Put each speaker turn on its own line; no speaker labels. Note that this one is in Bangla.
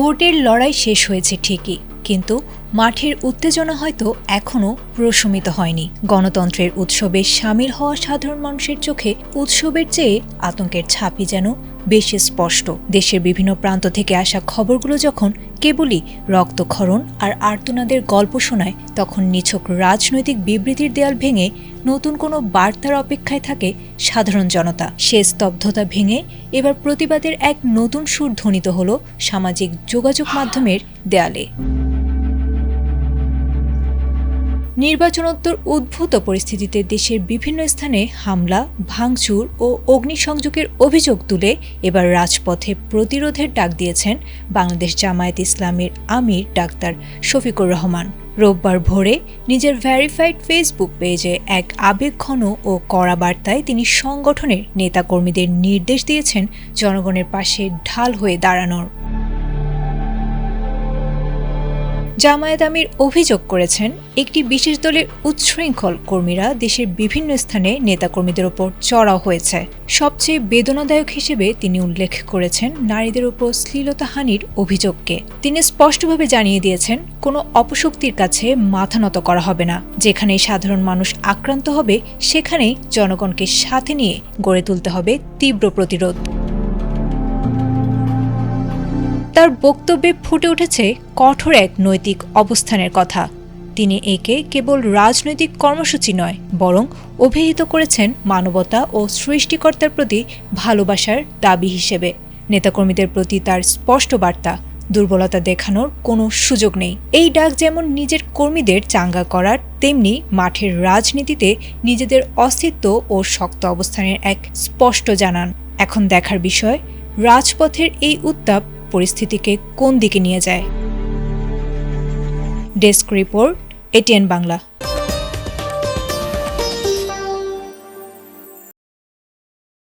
ভোটের লড়াই শেষ হয়েছে ঠিকই, কিন্তু মাঠের উত্তেজনা হয়তো এখনও প্রশমিত হয়নি। গণতন্ত্রের উৎসবে সামিল হওয়া সাধারণ মানুষের চোখে উৎসবের চেয়ে আতঙ্কের ছাপই যেন বেশি স্পষ্ট। দেশের বিভিন্ন প্রান্ত থেকে আসা খবরগুলো যখন কেবলই রক্তক্ষরণ আর আর্তনাদের গল্প শোনায়, তখন নিছক রাজনৈতিক বিবৃতির দেয়াল ভেঙে নতুন কোনো বার্তার অপেক্ষায় থাকে সাধারণ জনতা। সে স্তব্ধতা ভেঙে এবার প্রতিবাদের এক নতুন সুর ধ্বনিত হল সামাজিক যোগাযোগ মাধ্যমের দেয়ালে। নির্বাচনোত্তর উদ্ভূত পরিস্থিতিতে দেশের বিভিন্ন স্থানে হামলা, ভাঙচুর ও অগ্নিসংযোগের অভিযোগ তুলে এবার রাজপথে প্রতিরোধের ডাক দিয়েছেন বাংলাদেশ জামায়াত ইসলামীর আমির ডাক্তার শফিকুর রহমান। রোববার ভোরে নিজের ভেরিফাইড ফেসবুক পেজে এক আবেগঘন ও কড়া বার্তায় তিনি সংগঠনের নেতাকর্মীদের নির্দেশ দিয়েছেন জনগণের পাশে ঢাল হয়ে দাঁড়ানোর। জামায়াত আমির অভিযোগ করেছেন, একটি বিশেষ দলের উচ্ছৃঙ্খল কর্মীরা দেশের বিভিন্ন স্থানে নেতাকর্মীদের ওপর চড়াও হয়েছে। সবচেয়ে বেদনাদায়ক হিসেবে তিনি উল্লেখ করেছেন নারীদের ওপর শ্লীলতাহানির অভিযোগকে। তিনি স্পষ্টভাবে জানিয়ে দিয়েছেন, কোনো অপশক্তির কাছে মাথা নত করা হবে না। যেখানেই সাধারণ মানুষ আক্রান্ত হবে, সেখানেই জনগণকে সাথে নিয়ে গড়ে তুলতে হবে তীব্র প্রতিরোধ। তার বক্তব্যে ফুটে উঠেছে কঠোর এক নৈতিক অবস্থানের কথা। তিনি একে কেবল রাজনৈতিক কর্মসূচি নয়, বরং অভিহিত করেছেন মানবতা ও সৃষ্টিকর্তার প্রতি ভালোবাসার দাবি হিসেবে। নেতাকর্মীদের প্রতি তার স্পষ্ট বার্তা, দুর্বলতা দেখানোর কোনো সুযোগ নেই। এই ডাক যেমন নিজের কর্মীদের চাঙ্গা করার, তেমনি মাঠের রাজনীতিতে নিজেদের অস্তিত্ব ও শক্ত অবস্থানের এক স্পষ্ট জানান। এখন দেখার বিষয়, রাজপথের এই উত্তাপ পরিস্থিতিকে কোন দিকে নিয়ে যায়। Desk report, ATN Bangla.